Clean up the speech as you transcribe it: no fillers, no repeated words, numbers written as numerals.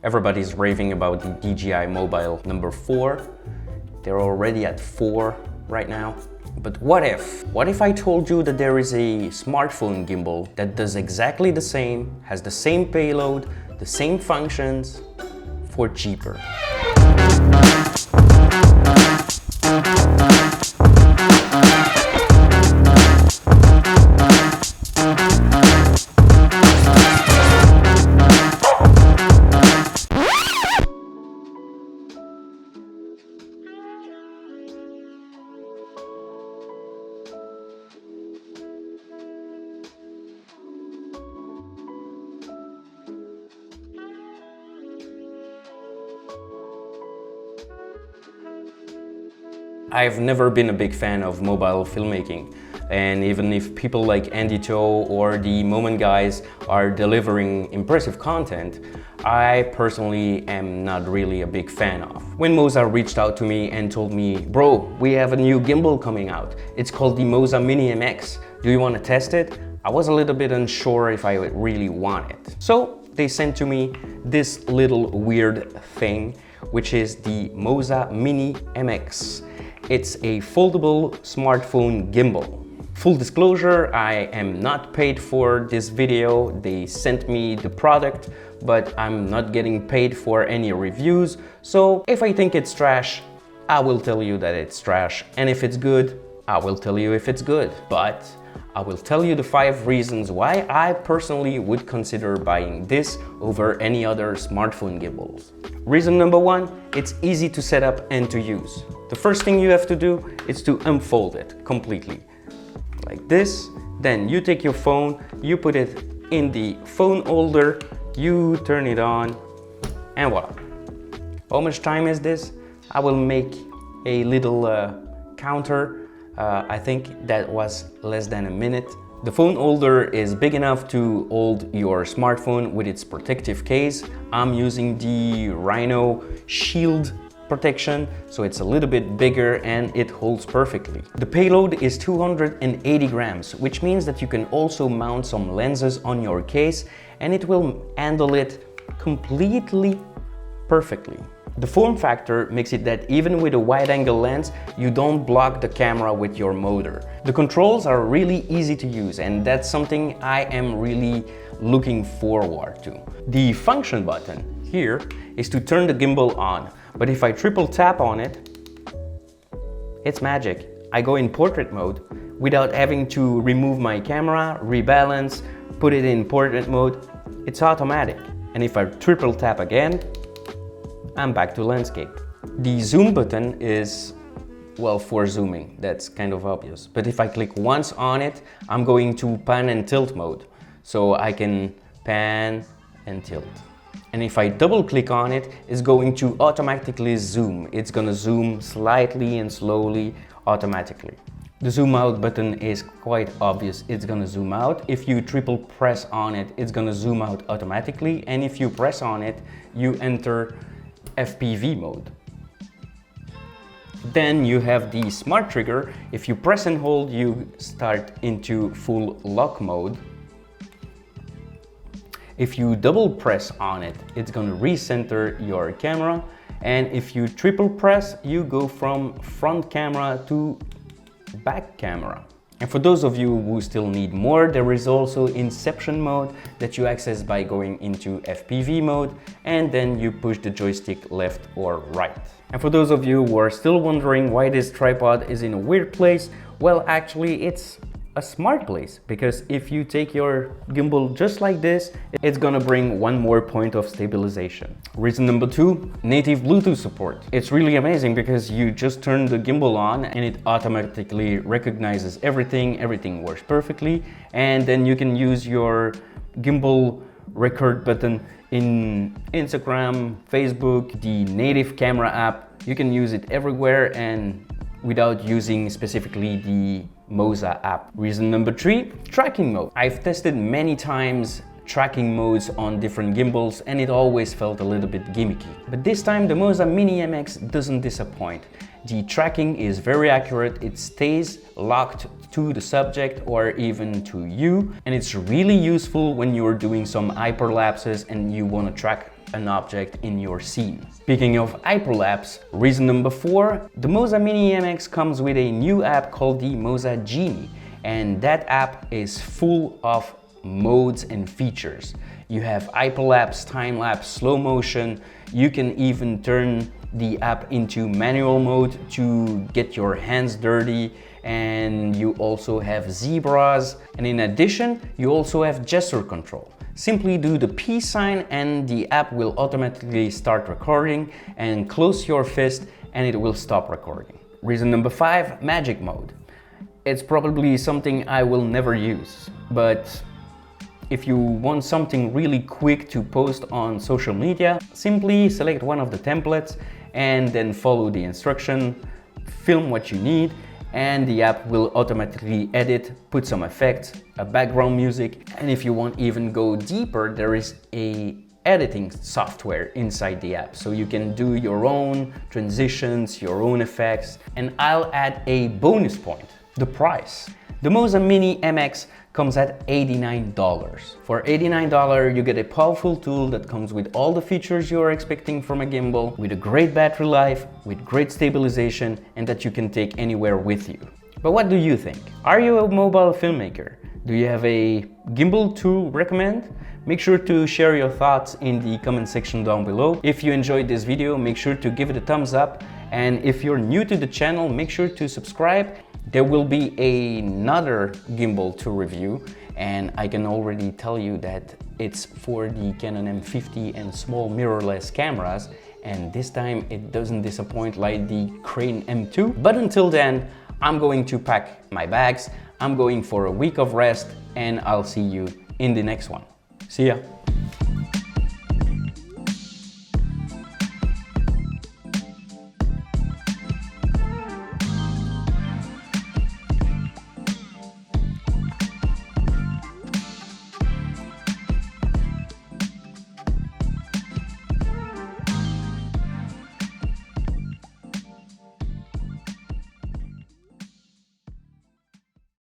Everybody's raving about the DJI Mobile number 4. They're already at 4 right now. But what if? What if I told you that there is a smartphone gimbal that does exactly the same, has the same payload, the same functions, for cheaper? I've never been a big fan of mobile filmmaking, and even if people like Andy To or the Moment guys are delivering impressive content, I personally am not really a big fan of. When Moza reached out to me and told me, bro, we have a new gimbal coming out. It's called the Moza Mini MX. Do you want to test it? I was a little bit unsure if I really want it. So they sent to me this little weird thing, which is the Moza Mini MX. It's a foldable smartphone gimbal. Full disclosure, I am not paid for this video. They sent me the product, but I'm not getting paid for any reviews. So if I think it's trash, I will tell you that it's trash. And if it's good, I will tell you if it's good. But I will tell you the 5 reasons why I personally would consider buying this over any other smartphone gimbals. Reason number 1, it's easy to set up and to use. The first thing you have to do is to unfold it completely. Like this. Then you take your phone, you put it in the phone holder, you turn it on, and voila. How much time is this? I will make a little counter. I think that was less than a minute. The phone holder is big enough to hold your smartphone with its protective case. I'm using the Rhino Shield protection, so it's a little bit bigger and it holds perfectly. The payload is 280 grams, which means that you can also mount some lenses on your case and it will handle it completely perfectly. The form factor makes it that even with a wide-angle lens, you don't block the camera with your motor. The controls are really easy to use, and that's something I am really looking forward to. The function button here is to turn the gimbal on, but if I triple tap on it, it's magic. I go in portrait mode without having to remove my camera, rebalance, put it in portrait mode. It's automatic. And if I triple tap again, I'm back to landscape. The zoom button is, well, for zooming. That's kind of obvious. But if I click once on it, I'm going to pan and tilt mode. So I can pan and tilt. And if I double click on it, it's going to automatically zoom. It's gonna zoom slightly and slowly automatically. The zoom out button is quite obvious. It's gonna zoom out. If you triple press on it, it's gonna zoom out automatically. And if you press on it, you enter FPV mode. Then you have the smart trigger. If you press and hold, you start into full lock mode. If you double press on it, it's gonna recenter your camera. And if you triple press, you go from front camera to back camera. And for those of you who still need more, there is also Inception mode that you access by going into FPV mode, and then you push the joystick left or right. And for those of you who are still wondering why this tripod is in a weird place, well, actually it's a smart place, because if you take your gimbal just like this, it's gonna bring one more point of stabilization. Reason number 2, native Bluetooth support. It's really amazing because you just turn the gimbal on and it automatically recognizes everything works perfectly, and then you can use your gimbal record button in Instagram, Facebook, the native camera app. You can use it everywhere and without using specifically the Moza app. Reason number 3, tracking mode. I've tested many times tracking modes on different gimbals and it always felt a little bit gimmicky. But this time the Moza Mini MX doesn't disappoint. The tracking is very accurate, it stays locked to the subject or even to you, and it's really useful when you're doing some hyperlapses and you want to track an object in your scene. Speaking of hyperlapse, reason number 4, the Moza Mini MX comes with a new app called the Moza Genie, and that app is full of modes and features. You have hyperlapse, time-lapse, slow motion. You can even turn the app into manual mode to get your hands dirty, and you also have zebras, and in addition you also have gesture control. Simply do the peace sign and the app will automatically start recording, and close your fist and it will stop recording. Reason number 5, magic mode. It's probably something I will never use, but if you want something really quick to post on social media, simply select one of the templates and then follow the instruction, film what you need, and the app will automatically edit, put some effects, a background music, and if you want even go deeper, there is a editing software inside the app, so you can do your own transitions, your own effects. And I'll add a bonus point, the price. The Moza Mini MX comes at $89. For $89, you get a powerful tool that comes with all the features you are expecting from a gimbal, with a great battery life, with great stabilization, and that you can take anywhere with you. But what do you think? Are you a mobile filmmaker? Do you have a gimbal to recommend? Make sure to share your thoughts in the comment section down below. If you enjoyed this video, make sure to give it a thumbs up. And if you're new to the channel, make sure to subscribe. There will be another gimbal to review, and I can already tell you that it's for the Canon M50 and small mirrorless cameras, and this time it doesn't disappoint like the Crane M2. But until then, I'm going to pack my bags, I'm going for a week of rest, and I'll see you in the next one. See ya!